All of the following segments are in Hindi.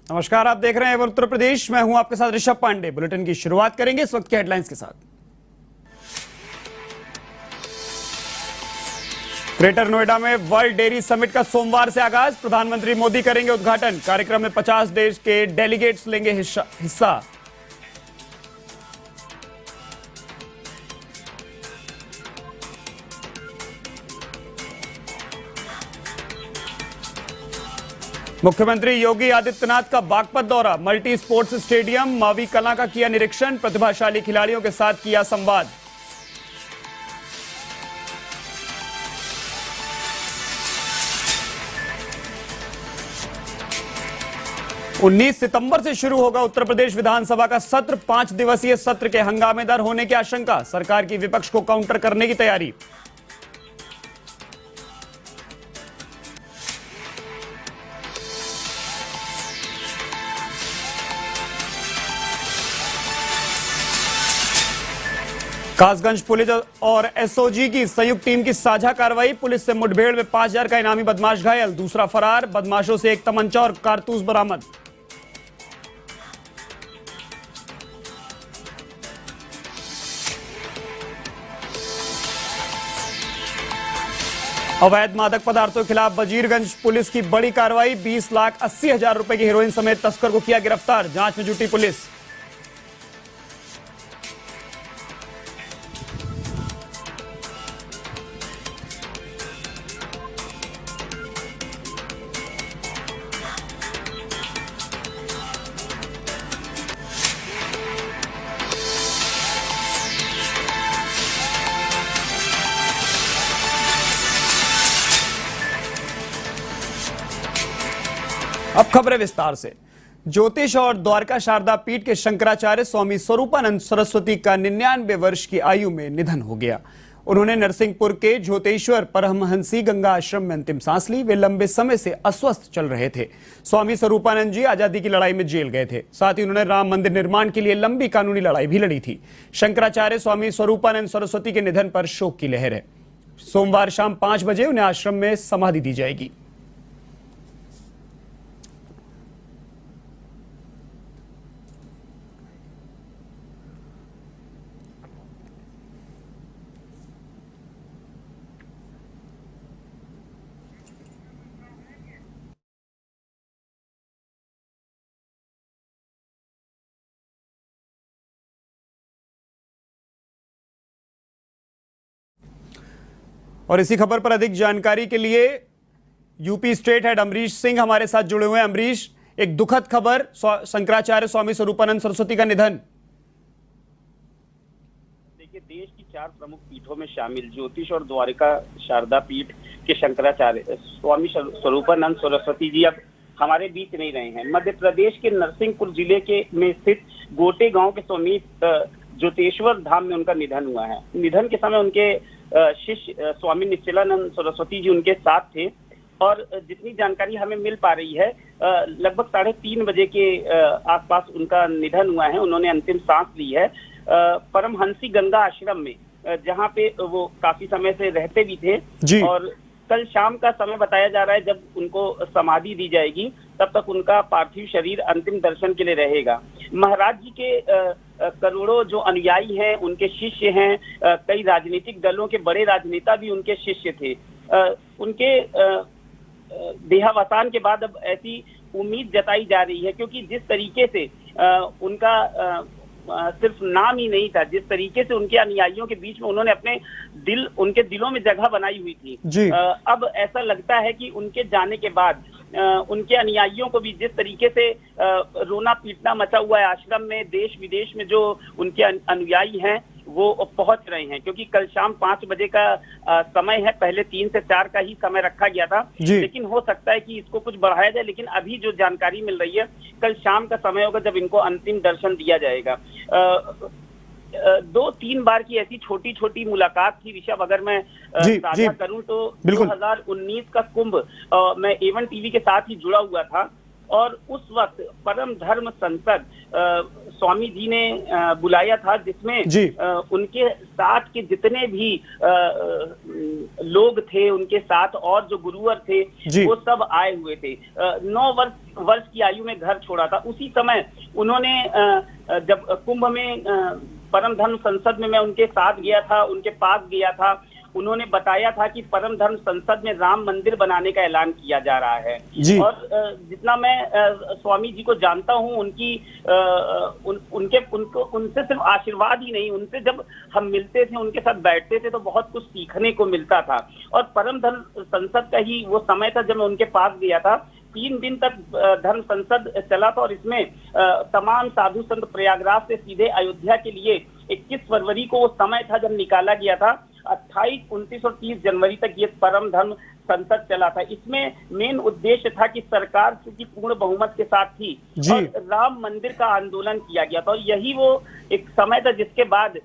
नमस्कार, आप देख रहे हैं उत्तर प्रदेश। मैं हूं आपके साथ ऋषभ पांडे। बुलेटिन की शुरुआत करेंगे इस वक्त के हेडलाइंस के साथ। ग्रेटर नोएडा में वर्ल्ड डेयरी समिट का सोमवार से आगाज। प्रधानमंत्री मोदी करेंगे उद्घाटन। कार्यक्रम में 50 देश के डेलीगेट्स लेंगे हिस्सा। मुख्यमंत्री योगी आदित्यनाथ का बागपत दौरा। मल्टी स्पोर्ट्स स्टेडियम मावी कला का किया निरीक्षण। प्रतिभाशाली खिलाड़ियों के साथ किया संवाद। उन्नीस सितंबर से शुरू होगा उत्तर प्रदेश विधानसभा का सत्र। 5 दिवसीय सत्र के हंगामेदार होने की आशंका। सरकार की विपक्ष को काउंटर करने की तैयारी। कासगंज पुलिस और एसओजी की संयुक्त टीम की साझा कार्रवाई। पुलिस से मुठभेड़ में 5000 का इनामी बदमाश घायल, दूसरा फरार। बदमाशों से एक तमंचा और कारतूस बरामद। अवैध मादक पदार्थों के खिलाफ वजीरगंज पुलिस की बड़ी कार्रवाई। 20,80,000 रुपए की हेरोइन समेत तस्कर को किया गिरफ्तार। जांच में जुटी पुलिस। अब खबरें विस्तार से। ज्योतिष और द्वारका शारदा पीठ के शंकराचार्य स्वामी स्वरूपानंद सरस्वती का 99 वर्ष की आयु में निधन हो गया। उन्होंने नरसिंहपुर के ज्योतेश्वर परमहंसी गंगा आश्रम में अंतिम सांस ली। वे लंबे समय से अस्वस्थ चल रहे थे। स्वामी स्वरूपानंद जी आजादी की लड़ाई में जेल गए थे। साथ ही उन्होंने राम मंदिर निर्माण के लिए लंबी कानूनी लड़ाई भी लड़ी थी। शंकराचार्य स्वामी स्वरूपानंद सरस्वती के निधन पर शोक की लहर है। सोमवार शाम 5 बजे उन्हें आश्रम में समाधि दी जाएगी। और इसी खबर पर अधिक जानकारी के लिए UP state head Amrish Singh हमारे साथ जुड़े हुए हैं। अमरीश, एक दुखद खबर, शंकराचार्य स्वामी स्वरूपानंद सरस्वती का निधन। देखिए, देश की 4 प्रमुख पीठों में शामिल ज्योतिष और द्वारका शारदा पीठ के शंकराचार्य स्वामी स्वरूपानंद सरस्वती जी अब हमारे बीच नहीं रहे हैं। मध्य प्रदेश के नरसिंहपुर जिले के में स्थित गोटे गांव के समीप ज्योतेश्वर धाम में उनका निधन हुआ है। निधन के समय उनके शिष्य स्वामी निश्चलानंद सरस्वती जी उनके साथ थे और जितनी जानकारी हमें मिल पा रही है लगभग 3:30 बजे के आसपास उनका निधन हुआ है। उन्होंने अंतिम सांस ली है परमहंसी गंगा आश्रम में, जहां पे वो काफी समय से रहते भी थे जी। और कल शाम का समय बताया जा रहा है जब उनको समाधि दी जाएगी, तब तक उनका पार्थिव शरीर अंतिम दर्शन के लिए रहेगा। महाराज जी के करोड़ों जो अनुयायी हैं, उनके शिष्य हैं, कई राजनीतिक दलों के बड़े राजनेता भी उनके शिष्य थे। उनके देहावसान के बाद अब ऐसी उम्मीद जताई जा रही है, क्योंकि जिस तरीके से उनका सिर्फ नाम ही नहीं था, जिस तरीके से उनके अनुयायियों के बीच में उन्होंने उनके दिलों में जगह बनाई हुई थी। अब ऐसा लगता है कि उनके जाने के बाद उनके अनुयायियों को भी जिस तरीके से रोना पीटना मचा हुआ है आश्रम में, देश विदेश में जो उनके अनुयायी हैं वो पहुंच रहे हैं, क्योंकि कल शाम 5 बजे का समय है। पहले 3 से 4 का ही समय रखा गया था, लेकिन हो सकता है कि इसको कुछ बढ़ाया जाए। लेकिन अभी जो जानकारी मिल रही है, कल शाम का समय होगा जब इनको अंतिम दर्शन दिया जाएगा। 2-3 बार की ऐसी छोटी छोटी मुलाकात थी ऋषभ, अगर मैं साझा करूं तो 2019 का कुंभ मैं A1 टीवी के साथ ही जुड़ा हुआ था। और उस वक्त परम धर्म संसद स्वामी जी ने बुलाया था, जिसमें उनके साथ के जितने भी लोग थे, उनके साथ और जो गुरुवर थे वो सब आए हुए थे। 9 वर्ष की आयु में घर छोड़ा था। उसी समय उन्होंने जब कुंभ में परम धर्म संसद में मैं उनके साथ गया था, उनके पास गया था, उन्होंने बताया था कि परम धर्म संसद में राम मंदिर बनाने का ऐलान किया जा रहा है। और जितना मैं स्वामी जी को जानता हूं, उनसे सिर्फ आशीर्वाद ही नहीं, उनसे जब हम मिलते थे, उनके साथ बैठते थे तो बहुत कुछ सीखने को मिलता था। और परम धर्म संसद का ही वो समय था जब मैं उनके पास गया था। 3 दिन तक धर्म संसद चला था और इसमें तमाम साधु संत प्रयागराज से सीधे अयोध्या के लिए 21 फरवरी को वो समय था जब निकाला गया था। 28, 29 और 30 जनवरी तक ये परम धर्म संसद चला था। इसमें मेन उद्देश्य था कि सरकार चूंकि पूर्ण बहुमत के साथ थी और राम मंदिर का आंदोलन किया गया था, और यही वो एक समय था जिसके बाद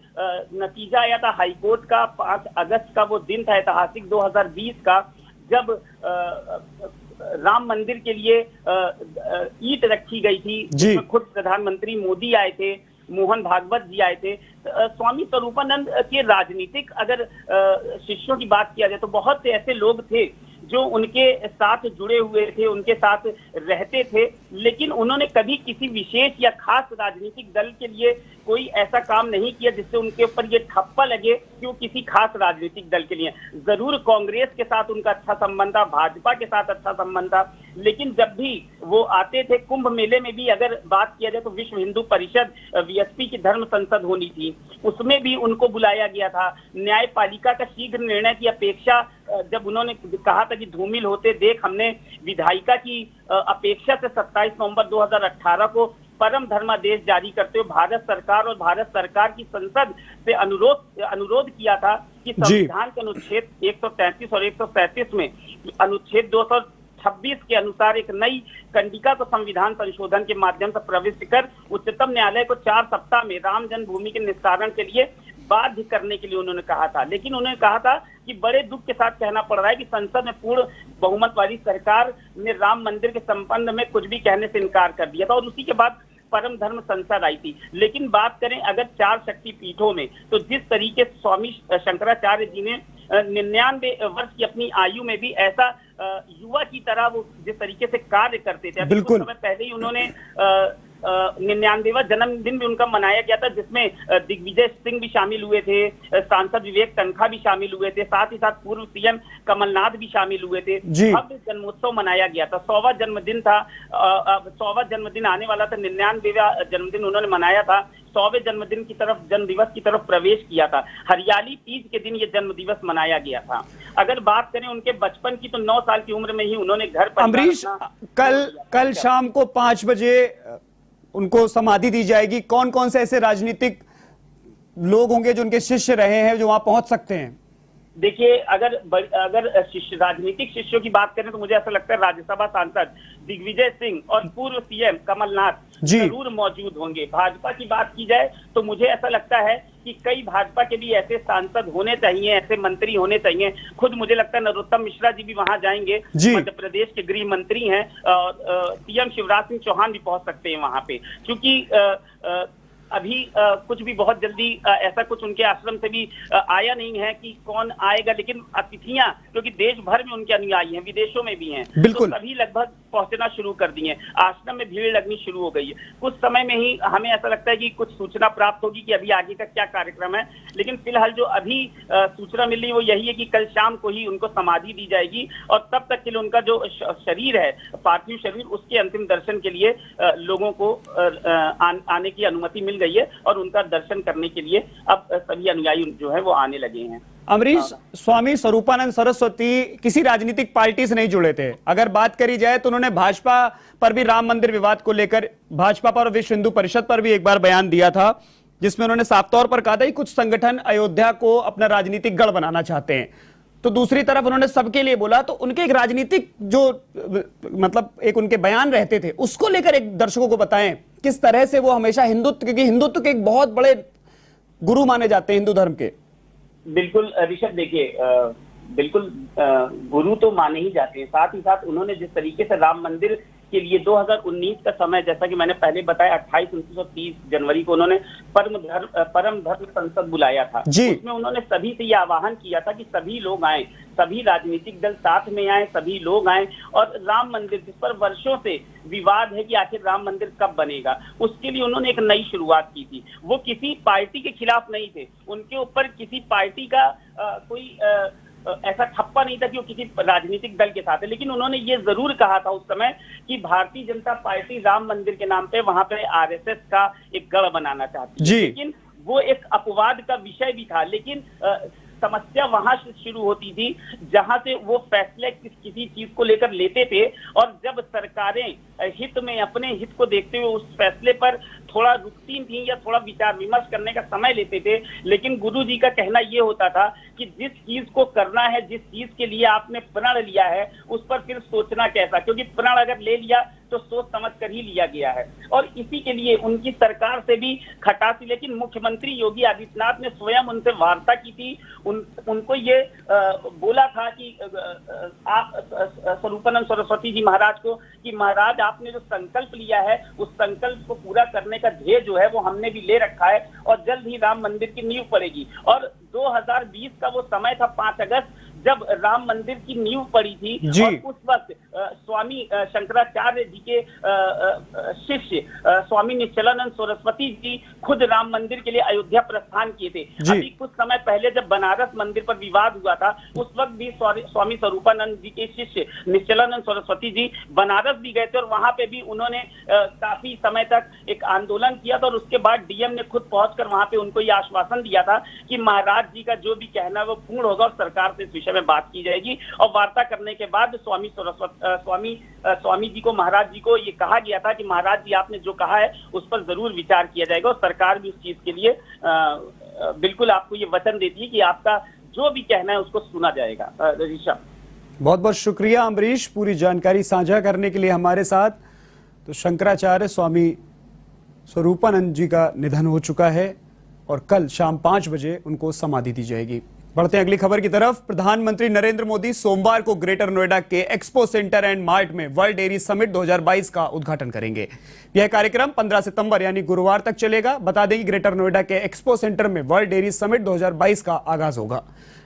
नतीजा आया था हाईकोर्ट का। 5 अगस्त का वो दिन था ऐतिहासिक 2020 का, जब राम मंदिर के लिए ईंट रखी गई थी, जिसमें खुद प्रधानमंत्री मोदी आए थे, मोहन भागवत जी आए थे। स्वामी स्वरूपानंद के राजनीतिक अगर शिष्यों की बात किया जाए तो बहुत से ऐसे लोग थे जो उनके साथ जुड़े हुए थे, उनके साथ रहते थे, लेकिन उन्होंने कभी किसी विशेष या खास राजनीतिक दल के लिए कोई ऐसा काम नहीं किया जिससे उनके ऊपर ये ठप्पा लगे कि वो किसी खास राजनीतिक दल के लिए। जरूर कांग्रेस के साथ उनका अच्छा संबंध था, भाजपा के साथ अच्छा संबंध था, लेकिन जब भी वो आते थे कुंभ मेले में भी अगर बात किया जाए तो विश्व हिंदू परिषद वीएसपी की धर्म संसद होनी थी, उसमें भी उनको बुलाया गया था। न्यायपालिका का शीघ्र निर्णय की अपेक्षा, जब उन्होंने कहा था कि धूमिल होते देख हमने विधायिका की अपेक्षा से 27 नवंबर 2018 को परम धर्मादेश जारी करते हुए भारत सरकार और भारत सरकार की संसद से अनुरोध किया था कि संविधान के अनुच्छेद 133 और 137 में अनुच्छेद 226 के अनुसार एक नई कंडिका को संविधान संशोधन के माध्यम से प्रविष्ट कर उच्चतम न्यायालय को 4 सप्ताह में राम जन्मभूमि के निस्तारण के लिए बाध्य करने के लिए उन्होंने कहा था। लेकिन उन्होंने कहा था कि बड़े दुख के साथ कहना पड़ रहा है कि संसद में पूर्ण बहुमत वाली सरकार ने राम मंदिर के संबंध में कुछ भी कहने से इनकार कर दिया था, और उसी के बाद परम धर्म संसद आई थी। लेकिन बात करें अगर 4 शक्ति पीठों में, तो जिस तरीके से स्वामी शंकराचार्य जी ने 99 वर्ष की अपनी आयु में भी ऐसा युवा की तरह वो जिस तरीके से कार्य करते थे, अभी कुछ समय पहले ही उन्होंने 99वां जन्मदिन भी उनका मनाया गया था, जिसमें दिग्विजय सिंह भी शामिल हुए थे, सांसद विवेक तनखा भी शामिल हुए थे, साथ ही साथ पूर्व सीएम कमलनाथ भी शामिल हुए थे। भव्य जन्मोत्सव मनाया गया था। 100वां जन्मदिन था, 100वां जन्मदिन आने वाला था, 99वां जन्मदिन उन्होंने मनाया था, 100वें जन्मदिन की तरफ, जन्म दिवस की तरफ प्रवेश किया था। हरियाली तीज के दिन ये जन्म दिवस मनाया गया था। अगर बात करें उनके बचपन की, तो 9 साल की उम्र में ही उन्होंने घर पर अमरीश, कल शाम को 5 बजे उनको समाधि दी जाएगी। कौन कौन से ऐसे राजनीतिक लोग होंगे जो उनके शिष्य रहे हैं जो वहां पहुंच सकते हैं? देखिए, अगर राजनीतिक शिष्यों की बात करें तो मुझे ऐसा लगता है राज्यसभा सांसद दिग्विजय सिंह और पूर्व सीएम कमलनाथ जरूर मौजूद होंगे। भाजपा की बात की जाए तो मुझे ऐसा लगता है कि कई भाजपा के भी ऐसे सांसद होने चाहिए, ऐसे मंत्री होने चाहिए। खुद मुझे लगता है नरोत्तम मिश्रा जी भी वहां जाएंगे, मध्य प्रदेश के गृह मंत्री हैं, और सीएम शिवराज सिंह चौहान भी पहुंच सकते हैं वहां पे, क्योंकि अभी कुछ भी बहुत जल्दी ऐसा कुछ उनके आश्रम से भी आया नहीं है कि कौन आएगा, लेकिन अतिथियां क्योंकि देश भर में उनके अनुयायी हैं, विदेशों में भी हैं, तो सभी लगभग पहुंचना शुरू कर दिए। आश्रम में भीड़ लगनी शुरू हो गई है। कुछ समय में ही हमें ऐसा लगता है कि कुछ सूचना प्राप्त होगी कि अभी आगे का क्या कार्यक्रम है, लेकिन फिलहाल जो अभी सूचना मिल रही है वो यही है कि कल शाम को ही उनको समाधि दी जाएगी, और तब तक के लिए उनका जो शरीर है, पार्थिव शरीर, उसके अंतिम दर्शन के लिए लोगों को आने की अनुमति मिल गई है, और उनका दर्शन करने के लिए अब सभी अनुयायी जो है वो आने लगे हैं। अमरीश, स्वामी स्वरूपानंद सरस्वती किसी राजनीतिक पार्टी से नहीं जुड़े थे। अगर बात करी जाए तो उन्होंने भाजपा पर भी राम मंदिर विवाद को लेकर, भाजपा पर और विश्व हिंदू परिषद पर भी एक बार बयान दिया था, जिसमें उन्होंने साफ तौर पर कहा था कि कुछ संगठन अयोध्या को अपना राजनीतिक गढ़ बनाना चाहते हैं। तो दूसरी तरफ उन्होंने सबके लिए बोला, तो उनके एक राजनीतिक जो मतलब एक उनके बयान रहते थे, उसको लेकर एक दर्शकों को बताएं किस तरह से वो हमेशा हिंदुत्व, क्योंकि हिंदुत्व के एक बहुत बड़े गुरु माने जाते हैं हिंदू धर्म के। बिल्कुल ऋषभ, देखिए बिल्कुल गुरु तो माने ही जाते हैं, साथ ही साथ उन्होंने जिस तरीके से राम मंदिर के लिए 2019 का समय, जैसा कि मैंने पहले बताया, 28-29-30 जनवरी को उन्होंने परम धर्म संसद बुलाया था। उसमें उन्होंने सभी से यह आह्वान किया था कि सभी लोग आए, सभी राजनीतिक दल साथ में आए, सभी लोग आए और राम मंदिर, जिस पर वर्षों से विवाद है कि आखिर राम मंदिर कब बनेगा, उसके लिए उन्होंने एक नई शुरुआत की थी। वो किसी पार्टी के खिलाफ नहीं थे, उनके ऊपर किसी पार्टी का कोई ऐसा ठप्पा नहीं था कि वो किसी राजनीतिक दल के साथ है, लेकिन उन्होंने ये जरूर कहा था उस समय कि भारतीय जनता पार्टी राम मंदिर के नाम पे वहां पे आरएसएस का एक गढ़ बनाना चाहती है। लेकिन वो एक अपवाद का विषय भी था, लेकिन समस्या वहां से शुरू होती थी जहां से वो फैसले किसी चीज को लेकर लेते थे और जब सरकारें हित में अपने हित को देखते हुए उस फैसले पर थोड़ा रुकती थी या थोड़ा विचार विमर्श करने का समय लेते थे। लेकिन गुरु जी का कहना ये होता था कि जिस चीज को करना है, जिस चीज के लिए आपने प्रण लिया है, उस पर फिर सोचना कैसा, क्योंकि प्रण अगर ले लिया तो सोच समझ कर ही लिया गया है। और इसी के लिए उनकी सरकार से भी खटासी, लेकिन मुख्यमंत्री योगी आदित्यनाथ ने स्वयं उनसे वार्ता की थी, उनको ये बोला था कि आप स्वरूपानंद सरस्वती जी महाराज को कि महाराज आपने जो संकल्प लिया है उस संकल्प को पूरा करने का ध्येय जो है वो हमने भी ले रखा है और जल्द ही राम मंदिर की नींव पड़ेगी। और 2020 का वो समय था 5 अगस्त जब राम मंदिर की नींव पड़ी थी और उस वक्त स्वामी शंकराचार्य जी के शिष्य स्वामी निश्चलानंद सरस्वती जी खुद राम मंदिर के लिए अयोध्या प्रस्थान किए थे। अभी कुछ समय पहले जब बनारस मंदिर पर विवाद हुआ था उस वक्त भी स्वामी स्वरूपानंद जी के शिष्य निश्चलानंद सरस्वती जी बनारस भी गए थे और वहां पे भी उन्होंने काफी समय तक एक आंदोलन किया था और उसके बाद डीएम ने खुद पहुंचकर वहां पे उनको यह आश्वासन दिया था कि महाराज जी का जो भी कहना है वो पूर्ण होगा और सरकार से इस विषय में बात की जाएगी। और वार्ता करने के बाद स्वामी जी को, महाराज जी को ये कहा गया था कि महाराज जी आपने जो कहा है उस पर जरूर विचार किया जाएगा और सरकार भी उस चीज के लिए बिल्कुल आपको ये वचन देती है कि आपका जो भी कहना है उसको सुना जाएगा। ऋषभ, बहुत बहुत शुक्रिया अम्बरीश पूरी जानकारी साझा करने के लिए हमारे साथ। तो शंकराचार्य स्वामी स्वरूपानंद जी का निधन हो चुका है और कल शाम 5 बजे उनको समाधि दी जाएगी। बढ़ते हैं अगली खबर की तरफ। प्रधानमंत्री नरेंद्र मोदी सोमवार को ग्रेटर नोएडा के एक्सपो सेंटर एंड मार्ट में वर्ल्ड डेयरी समिट 2022 का उद्घाटन करेंगे। यह कार्यक्रम 15 सितंबर यानी गुरुवार तक चलेगा। बता दें कि ग्रेटर नोएडा के एक्सपो सेंटर में वर्ल्ड डेयरी समिट 2022 का आगाज होगा।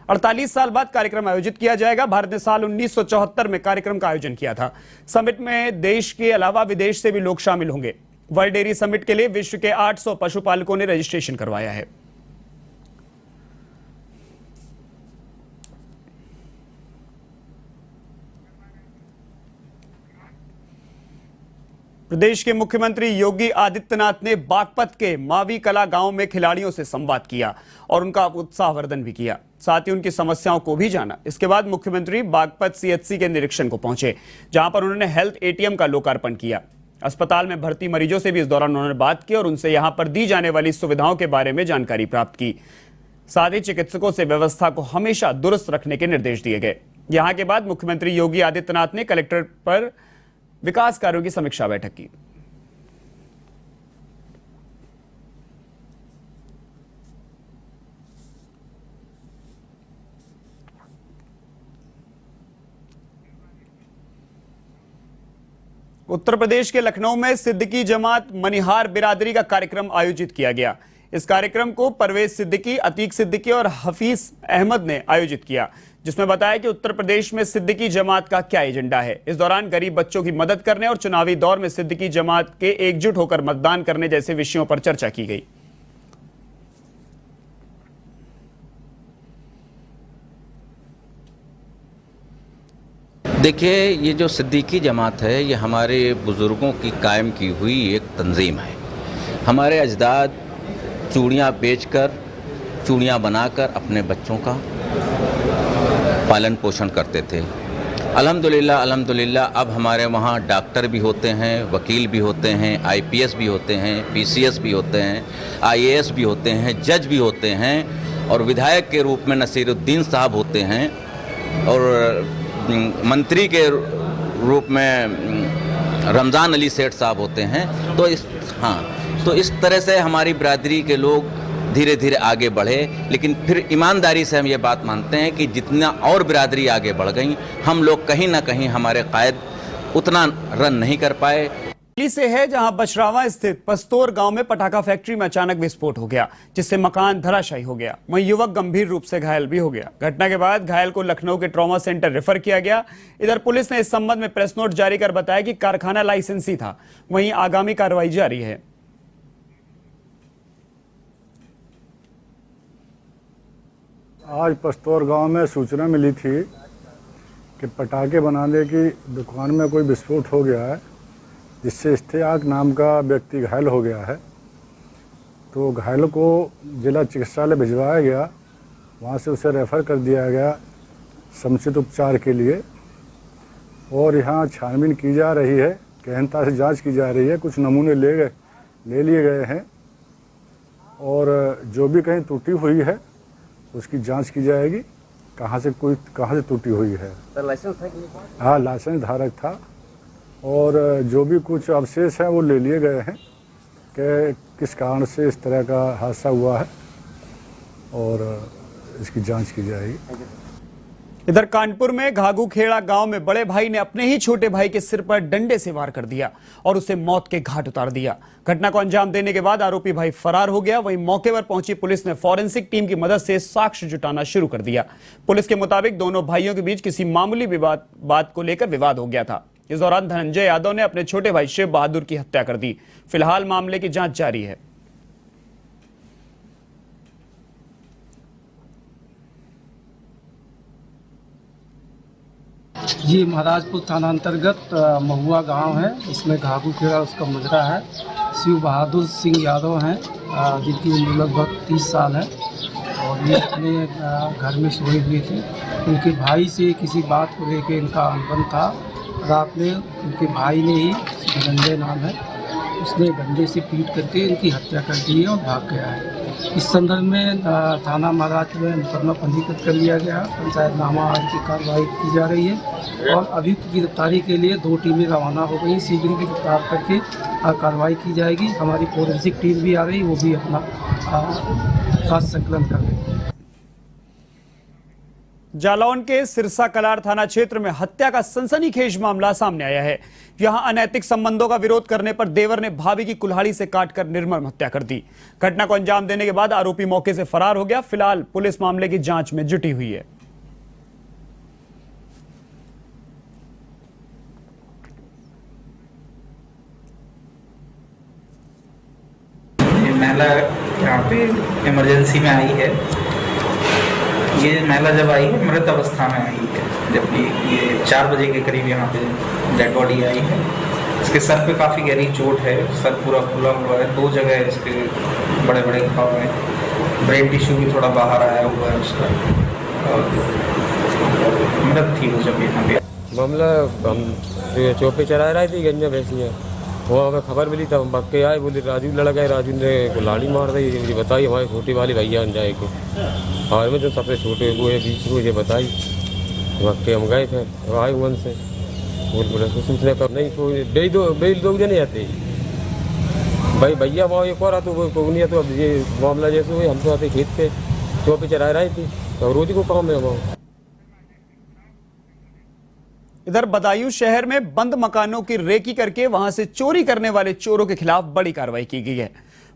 48 साल बाद कार्यक्रम आयोजित किया जाएगा। भारत ने साल 1974 में कार्यक्रम का आयोजन किया था। समिट में देश के अलावा विदेश से भी लोग शामिल होंगे। वर्ल्ड डेयरी समिट के लिए विश्व के 800 पशुपालकों ने रजिस्ट्रेशन करवाया है। प्रदेश के मुख्यमंत्री योगी आदित्यनाथ ने बागपत के मावी कला गांव में खिलाड़ियों से संवाद किया और उनका उत्साहवर्धन भी किया। साथ ही उनकी समस्याओं को भी जाना। इसके बाद मुख्यमंत्री बागपत सीएचसी के निरीक्षण को पहुंचे, जहां पर उन्होंने हेल्थ एटीएम का लोकार्पण किया। अस्पताल में भर्ती मरीजों से भी इस दौरान उन्होंने बात की और उनसे यहां पर दी जाने वाली सुविधाओं के बारे में जानकारी प्राप्त की। साथ ही चिकित्सकों से व्यवस्था को हमेशा दुरुस्त रखने के निर्देश दिए गए। यहां के बाद मुख्यमंत्री योगी आदित्यनाथ ने कलेक्टर पर विकास कार्यों की समीक्षा बैठक की। उत्तर प्रदेश के लखनऊ में सिद्दीकी जमात मनिहार बिरादरी का कार्यक्रम आयोजित किया गया। इस कार्यक्रम को परवेज सिद्दीकी, अतीक सिद्दीकी और हफीज अहमद ने आयोजित किया, जिसमें बताया कि उत्तर प्रदेश में सिद्दीकी जमात का क्या एजेंडा है। इस दौरान गरीब बच्चों की मदद करने और चुनावी दौर में सिद्दीकी जमात के एकजुट होकर मतदान करने जैसे विषयों पर चर्चा की गई। देखिए, ये जो सिद्दीकी जमात है ये हमारे बुज़ुर्गों की कायम की हुई एक तंजीम है। हमारे अजदाद चूड़ियाँ बेचकर, चूड़ियाँ बनाकर अपने बच्चों का पालन पोषण करते थे। अल्हम्दुलिल्लाह अब हमारे वहाँ डॉक्टर भी होते हैं, वकील भी होते हैं, आईपीएस भी होते हैं, पीसीएस भी होते हैं, आईएएस भी होते हैं, जज भी होते हैं और विधायक के रूप में नसीरुद्दीन साहब होते हैं और मंत्री के रूप में रमज़ान अली सेठ साहब होते हैं। तो इस तरह से हमारी बिरादरी के लोग धीरे धीरे आगे बढ़े। लेकिन फिर ईमानदारी से हम ये बात मानते हैं कि जितना और बिरादरी आगे बढ़ गई, हम लोग कहीं ना कहीं हमारे कायद उतना रन नहीं कर पाए। दिल्ली से है, जहां बछरावा स्थित पस्तौर गांव में पटाखा फैक्ट्री में अचानक विस्फोट हो गया, जिससे मकान धराशायी हो गया। वहीं युवक गंभीर रूप से घायल भी हो गया। घटना के बाद घायल को लखनऊ के ट्रॉमा सेंटर रेफर किया गया। इधर पुलिस ने इस संबंध में प्रेस नोट जारी कर बताया कि कारखाना लाइसेंसी था। वहीं आगामी कार्रवाई जारी है। आज पस्तौर गांव में सूचना मिली थी कि पटाखे बनाने की दुकान में कोई विस्फोट हो गया है, जिससे इश्तियाक नाम का व्यक्ति घायल हो गया है। तो घायल को जिला चिकित्सालय भिजवाया गया, वहाँ से उसे रेफ़र कर दिया गया समुचित उपचार के लिए। और यहाँ छानबीन की जा रही है, गहनता से जांच की जा रही है। कुछ नमूने ले लिए गए हैं और जो भी कहीं त्रुटि हुई है उसकी जांच की जाएगी, कहाँ से त्रुटि हुई है। लाइसेंस था कि? हाँ, लाइसेंस धारक था। और जो भी कुछ अवशेष हैं वो ले लिए गए हैं कि किस कारण से इस तरह का हादसा हुआ है और इसकी जांच की जाएगी। इधर कानपुर में घाघूखेड़ा गांव में बड़े भाई ने अपने ही छोटे भाई के सिर पर डंडे से वार कर दिया और उसे मौत के घाट उतार दिया। घटना को अंजाम देने के बाद आरोपी भाई फरार हो गया। वहीं मौके पर पहुंची पुलिस ने फॉरेंसिक टीम की मदद से साक्ष्य जुटाना शुरू कर दिया। पुलिस के मुताबिक दोनों भाइयों के बीच किसी मामूली बात को लेकर विवाद हो गया था। इस दौरान धनंजय यादव ने अपने छोटे भाई शिव बहादुर की हत्या कर दी। फिलहाल मामले की जांच जारी है। ये महाराजपुर थाना अंतर्गत महुआ गांव है। इसमें घाघूखेड़ा उसका मुजरा है। शिव बहादुर सिंह यादव हैं, जिनकी उम्र लगभग 30 साल है और ये अपने घर में सोए हुए थे। उनके भाई से किसी बात को लेकर इनका अनबन था। रात में उनके भाई ने ही, धनंजय नाम है, उसने डंडे से पीट करके इनकी हत्या कर दी है और भाग गया है। इस संदर्भ में थाना महाराज में मुकदमा पंजीकृत कर लिया गया। पंचायतनामा आदि की कार्रवाई की जा रही है और अभियुक्त की गिरफ्तारी के लिए 2 टीमें रवाना हो गई। शीघ्र ही गिरफ्तार करके कार्रवाई की जाएगी। हमारी फोरेंसिक टीम भी आ रही, वो भी अपना साक्ष्य संकलन कर रही है। जालौन के सिरसा कलार थाना क्षेत्र में हत्या का सनसनीखेज मामला सामने आया है। यहां अनैतिक संबंधों का विरोध करने पर देवर ने भाभी की कुल्हाड़ी से काटकर निर्मम हत्या कर दी। घटना को अंजाम देने के बाद आरोपी मौके से फरार हो गया। फिलहाल पुलिस मामले की जांच में जुटी हुई है। महिला यहाँ पे इमरजेंसी में आई है। ये महिला जब आई है मृत अवस्था में आई है, जबकि ये 4 बजे के करीब यहाँ पे डेड बॉडी आई है। इसके सर पे काफ़ी गहरी चोट है, सर पूरा खुला हुआ है, 2 जगह इसके बड़े बड़े घाव हैं। ब्रेन टिश्यू भी थोड़ा बाहर आया हुआ है उसका, और मृत थी वो जब यहाँ पे। मामला हम चौपे चरा रही थी गंजा भैंसियाँ, वहाँ हमें खबर मिली तब हम भाग के आए। बोले राजू लड़का है, राजू ने कुल्हाड़ी मार दी। ये बताई हमारे छोटे वाले भैया जाए को, और में जो सबसे छोटे वो है बीच को, ये बताई। भाग के हम गए थे, आए मन से बोल सूचना कर नहीं तो बेल 2 जने आते भाई भैया वहाँ एक और तो वो नहीं है। तो अब ये मामला जैसे हुए, हम तो आते खेत पे चौपे चरा रही थी, तो रोज को काम है वहाँ। इधर बदायूं शहर में बंद मकानों की रेकी करके वहां से चोरी करने वाले चोरों के खिलाफ बड़ी कार्रवाई की गई है।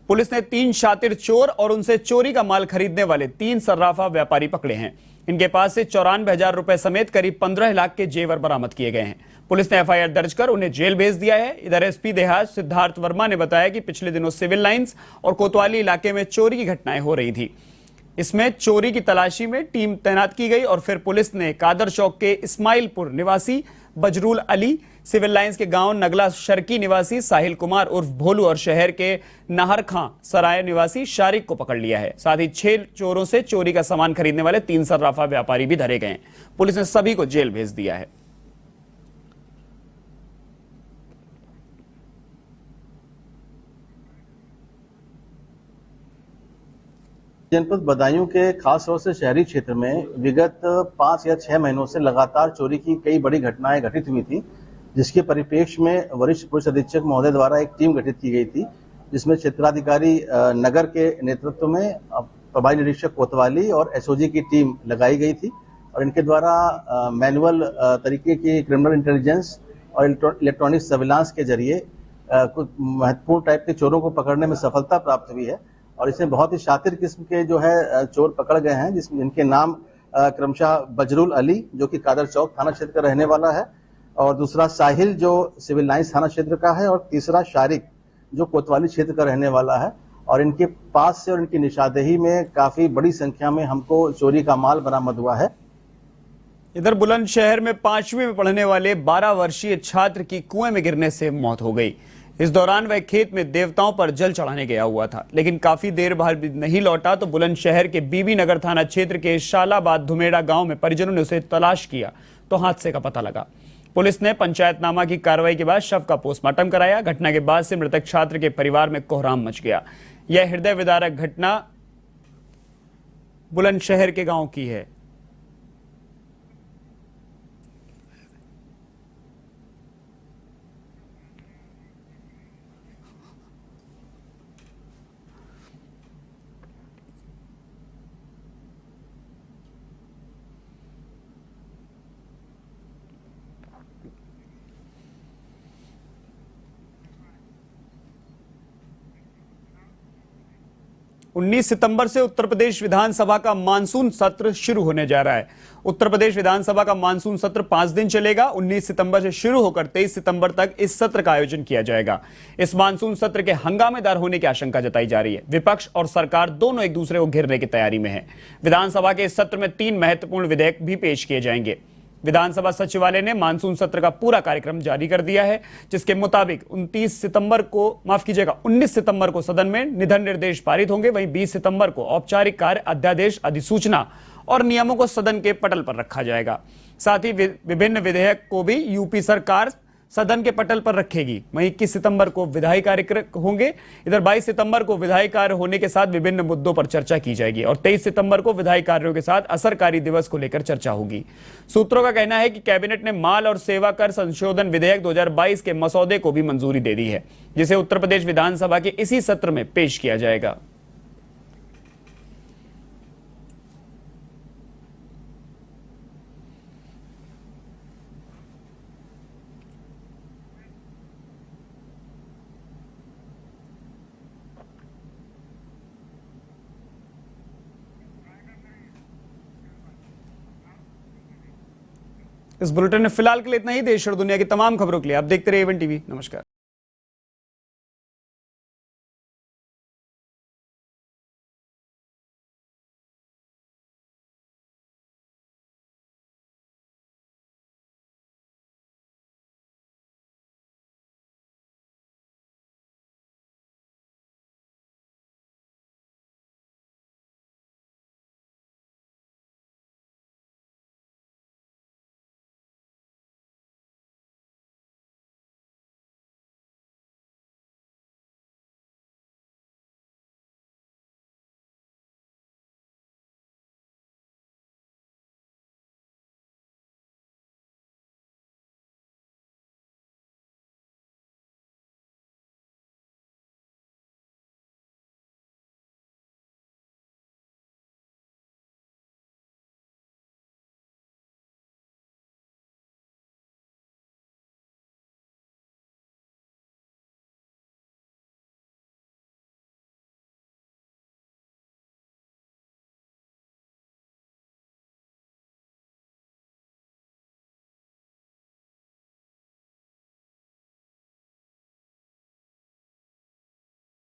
पुलिस ने 3 शातिर चोर और उनसे चोरी का माल खरीदने वाले 3 सर्राफा व्यापारी पकड़े हैं। इनके पास से 94,000 रुपए समेत करीब 15 लाख के जेवर बरामद किए गए हैं। पुलिस ने एफआईआर दर्ज कर उन्हें जेल भेज दिया है। इधर एसपी देहात सिद्धार्थ वर्मा ने बताया कि पिछले दिनों सिविल लाइंस और कोतवाली इलाके में चोरी की घटनाएं हो रही थी। इसमें चोरी की तलाशी में टीम तैनात की गई और फिर पुलिस ने कादर चौक के इस्माइलपुर निवासी बजरुल अली, सिविल लाइंस के गांव नगला शर्की निवासी साहिल कुमार उर्फ भोलू और शहर के नाहर खां सराय निवासी शारिक को पकड़ लिया है। साथ ही 6 चोरों से चोरी का सामान खरीदने वाले 3 सर्राफा व्यापारी भी धरे गए हैं। पुलिस ने सभी को जेल भेज दिया है। जनपद बदायूं के खास तौर से शहरी क्षेत्र में विगत 5 या 6 महीनों से लगातार चोरी की कई बड़ी घटनाएं घटित हुई थी, जिसके परिप्रेक्ष्य में वरिष्ठ पुलिस अधीक्षक महोदय द्वारा एक टीम गठित की गई थी, जिसमें क्षेत्राधिकारी नगर के नेतृत्व में प्रभारी निरीक्षक कोतवाली और एसओजी की टीम लगाई गई थी। और इनके द्वारा मैनुअल तरीके की क्रिमिनल इंटेलिजेंस, 4 टीमों के माध्यम से और इलेक्ट्रॉनिक सर्विलांस के जरिए कुछ महत्वपूर्ण टाइप के चोरों को पकड़ने में सफलता प्राप्त हुई है। और इसमें बहुत ही शातिर किस्म के जो है चोर पकड़ गए हैं, जिनके नाम क्रमशः बजरुल अली जो कि कादर चौक थाना क्षेत्र का रहने वाला है, और दूसरा साहिल जो सिविल लाइंस थाना क्षेत्र का है, और तीसरा शारिक जो कोतवाली क्षेत्र का रहने वाला है। और इनके पास से और इनकी निशानदेही में काफी बड़ी संख्या में हमको चोरी का माल बरामद हुआ है। इधर बुलंदशहर में 5वीं में पढ़ने वाले 12 वर्षीय छात्र की कुएं में गिरने से मौत हो गई। इस दौरान वह खेत में देवताओं पर जल चढ़ाने गया हुआ था, लेकिन काफी देर बाद नहीं लौटा तो बुलंदशहर के बीबी नगर थाना क्षेत्र के शालाबाद धुमेड़ा गांव में परिजनों ने उसे तलाश किया तो हादसे का पता लगा। पुलिस ने पंचायतनामा की कार्रवाई के बाद शव का पोस्टमार्टम कराया। घटना के बाद से मृतक छात्र के परिवार में कोहराम मच गया। यह हृदय विदारक घटना बुलंदशहर के गांव की है। उन्नीस सितंबर से उत्तर प्रदेश विधानसभा का मानसून सत्र शुरू होने जा रहा है। उत्तर प्रदेश विधानसभा का मानसून सत्र 5 दिन चलेगा। 19 सितंबर से शुरू होकर 23 सितंबर तक इस सत्र का आयोजन किया जाएगा। इस मानसून सत्र के हंगामेदार होने की आशंका जताई जा रही है। विपक्ष और सरकार दोनों एक दूसरे को घेरने की तैयारी में है। विधानसभा के इस सत्र में 3 महत्वपूर्ण विधेयक भी पेश किए जाएंगे। विधानसभा सचिवालय ने मानसून सत्र का पूरा कार्यक्रम जारी कर दिया है, जिसके मुताबिक 19 सितंबर को सदन में निधन निर्देश पारित होंगे। वहीं 20 सितंबर को औपचारिक कार्य, अध्यादेश, अधिसूचना और नियमों को सदन के पटल पर रखा जाएगा। साथ ही विभिन्न विधेयक को भी यूपी सरकार सदन के पटल पर रखेगी। वहीं 21 सितंबर को विधायी कार्य होंगे। इधर 22 सितंबर को विधायी कार्य होने के साथ विभिन्न मुद्दों पर चर्चा की जाएगी और 23 सितंबर को विधायी कार्यों के साथ असरकारी दिवस को लेकर चर्चा होगी। सूत्रों का कहना है कि कैबिनेट ने माल और सेवा कर संशोधन विधेयक 2022 के मसौदे को भी मंजूरी दे दी है, जिसे उत्तर प्रदेश विधानसभा के इसी सत्र में पेश किया जाएगा। इस बुलेटिन में फिलहाल के लिए इतना ही। देश और दुनिया की तमाम खबरों के लिए आप देखते रहिए AVN टीवी। नमस्कार।